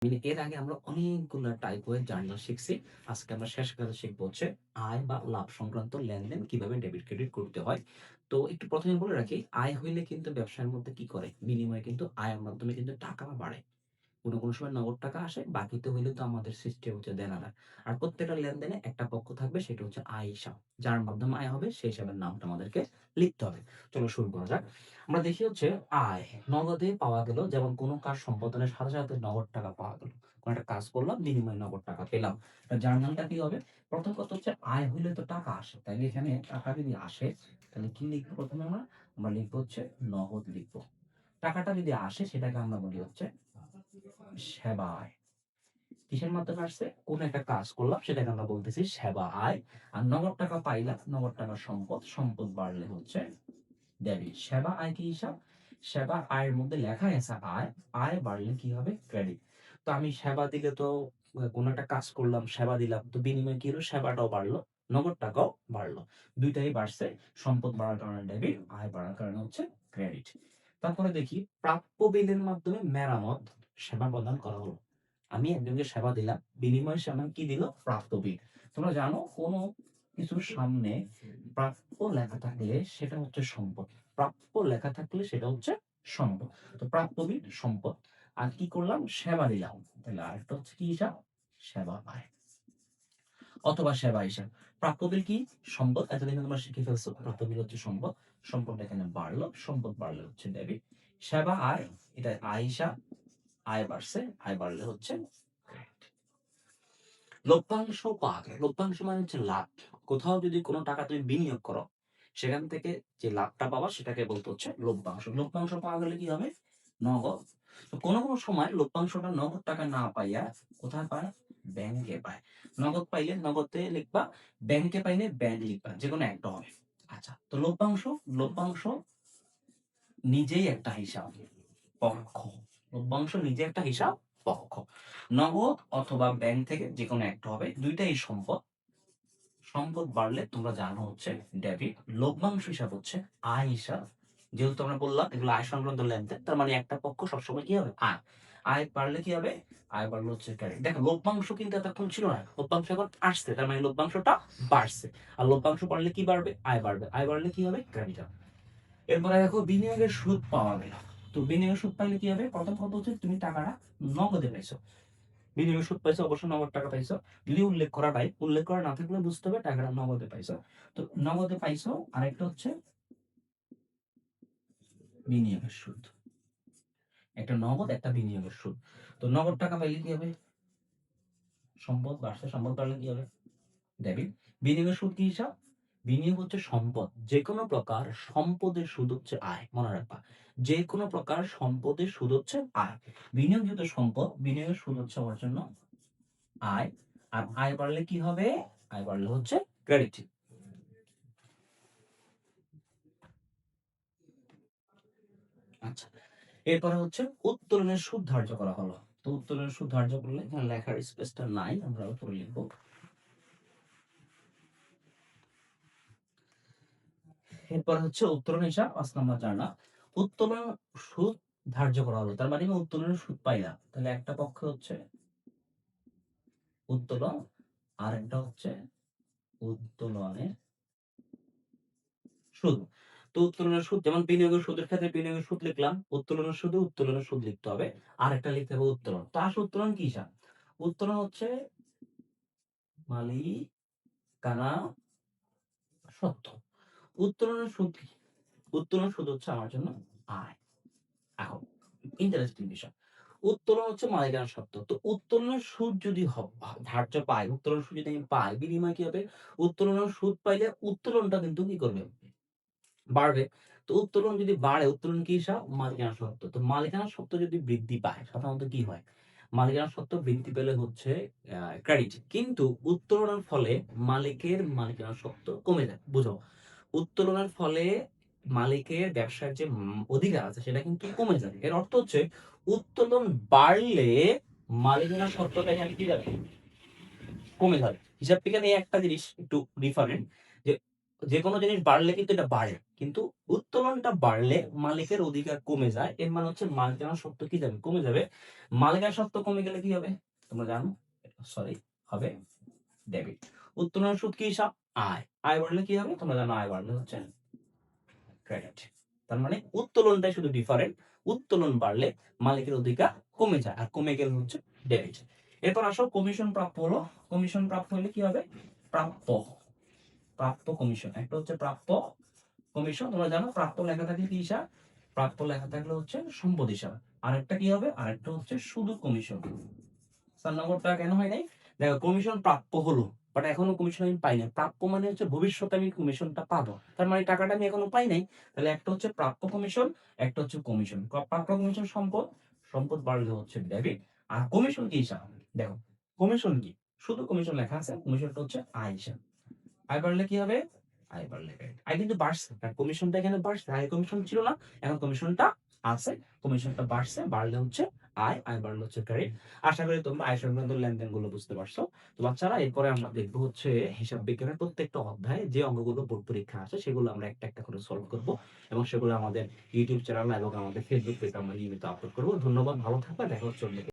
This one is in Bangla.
এর আগে আমরা অনেকগুলা টাইপের জার্নাল শিখছি। আজকে আমরা শেষ ক্লাসে শিখবো হচ্ছে আয় বা লাভ সংক্রান্ত লেনদেন কিভাবে ডেবিট ক্রেডিট করতে হয়। তো একটু ১ম এ বলে রাখি, আয় হইলে কিন্তু ব্যবসার মধ্যে কি করে? বিনিময়ে কিন্তু আয়ের মাধ্যমে কিন্তু টাকা বাড়ে। কোনো সময় নগদ টাকা আসে, বাকিতে হইলে তো আমাদের সিস্টেম হচ্ছে দেনাদার। আর প্রত্যেকটা লেনদেনে একটা পক্ষ থাকবে, সেটা হচ্ছে আয় হিসাব। যার মাধ্যমে আয় হবে সেই হিসাবের নামটা আমাদেরকে লিখতে হবে। চলো শুরু করা যাক। আমরা দেখি হচ্ছে আয় নগদে পাওয়া গেল, যেমন কোনো কাজ সম্পাদনের সাথে, সাথে নগদ টাকা পাওয়া গেল। কোনো একটা কাজ করলাম, বিনিময়ে নগদ টাকা পেলাম। জার্নালটা কি হবে? প্রথম কথা হচ্ছে আয় হইলে তো টাকা আসে। তাইলে এখানে টাকা যদি আসে, তাহলে কি লিখবো প্রথমে আমরা? আমরা লিখবো হচ্ছে নগদ লিখবো। টাকাটা যদি আসে সেটাকে আমরা বলি হচ্ছে সেবা আয়। কিসের মাধ্যমে আসছে? কোন একটা কাজ করলাম সেটাকে আমরা বলতেছি সেবা আয়। আর নগদ টাকা পাইলাম, নগদ টাকার সম্পদ, সম্পদ বাড়লে হচ্ছে ডেবিট। সেবা আয় কি হিসাব? সেবা আয়ের মধ্যে লেখা আছে আয়, আয় বাড়লে কি হবে? ক্রেডিট। তো আমি সেবা দিলে তো কোন একটা কাজ করলাম, সেবা দিলাম, তো বিনিময়ে কি হলো? সেবাটাও বাড়লো, নগদ টাকাও বাড়লো। দুইটাই বাড়ছে। সম্পদ বাড়ার কারণে ডেবিট, আয় বাড়ার কারণে হচ্ছে ক্রেডিট। তারপরে দেখি প্রাপ্য বিলের মাধ্যমে মেরামত সেবা প্রদান করা হলো। আমি একজনকে সেবা দিলাম, বিনিময়ে সে আমাকে কি দিল? প্রাপ্য বিল। তোমরা জানো কোন কিছুর সামনে প্রাপ্য লেখা থাকলে সেটা হচ্ছে সম্পদ। প্রাপ্য লেখা থাকলে সেটা হচ্ছে সম্পদ। তো প্রাপ্য বিল সম্পদ। আর কি করলাম? সেবা দিলাম। তাহলে আরেকটা হচ্ছে কি হিসাব? সেবা আয় অথবা সেবা হিসাব। প্রাপ্য বিল কি? সম্পদ। এতদিন তোমরা শিখে ফেলছো প্রাপ্য বিল হচ্ছে সম্পদ। সম্পদটা এখানে বাড়লো, সম্পদ বাড়লে হচ্ছে ডেবিট। সেবা আয়, এটা আয় হিসাব। আয় বাড়ছে, আয় বাড়লে হচ্ছে ক্রেডিট। লভ্যাংশ পাওয়া যায়। লভ্যাংশ মানে হচ্ছে লাভ। কোথাও যদি কোনো টাকা তুমি বিনিয়োগ করো, সেখান থেকে যে লাভটা পাবা সেটাকে বলতে হচ্ছে লভ্যাংশ। লভ্যাংশ পাওয়া গেলে কি হবে? নগদ। তো কোনো সময় লভ্যাংশটা নগদ টাকা না পাইয়া কোথায় পায়? ব্যাংকে পায়। নগদ পাইলে নগদে লিখবা, ব্যাংকে পাইলে ব্যাংক লিখবা। যেকোনো একটা হবে। আচ্ছা, তো লভ্যাংশ, লভ্যাংশ নিজেই একটা হিসাব পক্ষ। লভ্যাংশ নিজে একটা হিসাব পক্ষ। নগদ অথবা ব্যাংক থেকে যেকোনো একটা হবে, দুইটাই সম্পদ। সম্পদ বাড়লে তোমরা জানো হচ্ছে ডেবিট। লভ্যাংশ হিসাব হচ্ছে আয় হিসাব। যেহেতু আমরা বললাম এগুলো আয় সংক্রান্ত লেনদেন, তার মানে একটা পক্ষ সবসময় কি হবে? আয়। আয় বাড়লে কি হবে? আয় বাড়লে হচ্ছে ক্রেডিট। দেখো লভ্যাংশ কিন্তু এতক্ষণ ছিল না, লভ্যাংশ এখন আসছে, তার মানে লভ্যাংশটা বাড়ছে। আর লভ্যাংশ বাড়লে কি বাড়বে? আয় বাড়বে। আয় বাড়লে কি হবে? ক্রেডিট হবে। এরপরে দেখো বিনিয়োগের সুদ পাওয়া গেল। তো বিনিয়োগের সুদ পাইলে কি হবে? প্রথম কথা হচ্ছে তুমি টাকাটা নগদে পাইছো। বিনিয়োগের সুদ পাইছো, অবশ্য নগদ টাকা পাইছো। যদি উল্লেখ করা নাই, উল্লেখ করা না থাকলে বুঝতে হবে টাকাটা নগদে পাইছো। তো নগদে পাইছো। আরেকটা হচ্ছে বিনিয়োগের সুদ। একটা নগদ, একটা বিনিয়োগের সুদ। তো নগদ টাকা পাইলে কি হবে? সম্পদ বাড়ছে, সম্পদ বাড়লে কি হবে? ডেবিট। বিনিয়োগের সুদ কি হিসাব? বিনিয়োগ হচ্ছে সম্পদ। যেকোনো প্রকার সম্পদের সুদ হচ্ছে আয়, মনে রাখবা। যেকোনো প্রকার সম্পদের সুদ হচ্ছে আয়। বিনিয়োগ যেহেতু সম্পদ, বিনিয়োগের সুদ হচ্ছে আমার জন্য আয়। আর আয় বাড়লে কি হবে? আয় বাড়লে হচ্ছে ক্রেডিট। আচ্ছা, এরপরে হচ্ছে উত্তোলনের সুদ ধার্য করা হলো। তো উত্তোলনের সুদ ধার্য করলে এখানে লেখার স্পেসটা নাই, আমরা উপরে লিখবো। এরপর হচ্ছে উত্তোলন হিসাব ৫ নম্বর জানা। উত্তোলন সুদ ধার্য করা হলো, তার মানে আমি উত্তোলনের সুদ পাইলাম। তাহলে একটা পক্ষ হচ্ছে উত্তোলন, আর একটা হচ্ছে উত্তোলনের সুদ। তো উত্তোলনের সুদ, যেমন বিনিয়োগের সুদের ক্ষেত্রে বিনিয়োগের সুদ লিখলাম, উত্তোলনের সুদে উত্তোলনের সুদ লিখতে হবে। আর একটা লিখতে হবে উত্তোলন। তো আসলে উত্তোলন কি হিসাব? উত্তোলন হচ্ছে মালিকানা সত্ত্ব। উত্তোলনের সুদ কি? উত্তোলনের সুদ হচ্ছে আমার জন্য আয়। এখন ইন্টারেস্টিং বিষয়। উত্তোলন হচ্ছে মালিকানা সত্ত্ব। তো উত্তোলনের সুদ যদি ধার্য পাই, উত্তোলনের সুদ যদি আমি পাই, বিনিময়ে কি হবে? উত্তোলনের সুদ পাইলে উত্তোলনটা কিন্তু কি করবে? বাড়বে। তো উত্তোলন যদি বাড়ে, উত্তোলন কি হিসাব? মালিকানা সত্ত্ব। তো মালিকানা সত্ত্ব যদি বৃদ্ধি পায়, সাধারণত কি হয়? মালিকানা সত্ত্ব বৃদ্ধি পেলে হচ্ছে ক্রেডিট। কিন্তু উত্তোলনের ফলে মালিকের মালিকানা সত্ত্ব কমে যায়। বুঝো? উত্তোলনের ফলে মালিকের ব্যবসার যে অধিকার আছে সেটা কিন্তু কমে যাবে। এর অর্থ হচ্ছে উত্তোলন বাড়লে মালিকানা সত্ত্বটা এখানে কি যাবে? কমে যাবে। হিসাব বিজ্ঞানে এই একটা জিনিস একটু ডিফারেন্ট, যে যেকোনো জিনিস বাড়লে কিন্তু এটা বাড়ে। কিন্তু উত্তোলনটা বাড়লে মালিকের অধিকার কমে যায়। এর মানে হচ্ছে মালিকানা সত্ত্ব কি যাবে? কমে যাবে। মালিকানা সত্ত্ব কমে গেলে কি হবে? তোমরা জানো? সরি, হবে ডেবিট। উত্তোলনের সুদ কি হিসাব? আয়। আয় বাড়লে কি হবে? তোমরা জানো আয় বাড়লে হচ্ছে ক্রেডিট। তার মানে উত্তোলনটাই শুধু ডিফারেন্ট। উত্তোলন বাড়লে মালিকের অধিকার কমে যায়। আর কমে গেলে হচ্ছে ডেবিট। এরপর আসো কমিশন প্রাপ্য হলো। কমিশন প্রাপ্য হলে কি হবে? প্রাপ্য। প্রাপ্য কমিশন। একটা হচ্ছে প্রাপ্য কমিশন। তোমরা জানো প্রাপ্য লেখা থাকলে কি হিসাব? প্রাপ্য লেখা থাকলে হচ্ছে সম্পদ হিসাব। আরেকটা কি হবে? আরেকটা হচ্ছে শুধু কমিশন। ৪ নম্বরটা কেন হয় নাই? দেখো কমিশন প্রাপ্য হলো। বাট এখনো কমিশন আমি পাই নাই। প্রাপ্য মানে হচ্ছে ভবিষ্যতে আমি কমিশনটা পাবো। তার মানে টাকাটা আমি এখনো পাই নাই। তাহলে একটা হচ্ছে প্রাপ্য কমিশন, একটা হচ্ছে কমিশন। প্রাপ্য কমিশন সম্পদ, সম্পদ বাড়লে হচ্ছে ডেবিট। আর কমিশন কি হিসাব? দেখো কমিশন কি? শুধু কমিশন লেখা আছে। কমিশনটা হচ্ছে আয় হিসাব। আয় বাড়লে কি হবে? আয় বাড়লে credit। আয় কিন্তু বাড়ছে। কারণ কমিশনটা এখানে বাড়ছে। আগে কমিশন ছিল না। এখন কমিশনটা আছে। কমিশনটা বাড়ছে। বাড়লে হচ্ছে আয়, আয় বাড়লে হচ্ছে ক্রেডিট। আশা করি তোমরা আয় সংক্রান্ত লেনদেনগুলো বুঝতে পারছো। তো বাচ্চারা এরপরে আমরা দেখব হচ্ছে হিসাব বিজ্ঞানের প্রত্যেকটা অধ্যায়ে যে অঙ্কগুলো বোর্ড পরীক্ষা আসে সেগুলো আমরা একটা, একটা করে সলভ করব এবং সেগুলো আমাদের YouTube চ্যানেল এবং আমাদের Facebook পেজে আমরা নিয়মিত আপলোড করব। ধন্যবাদ, ভালো থাকবে। দেখা হচ্ছে অন্য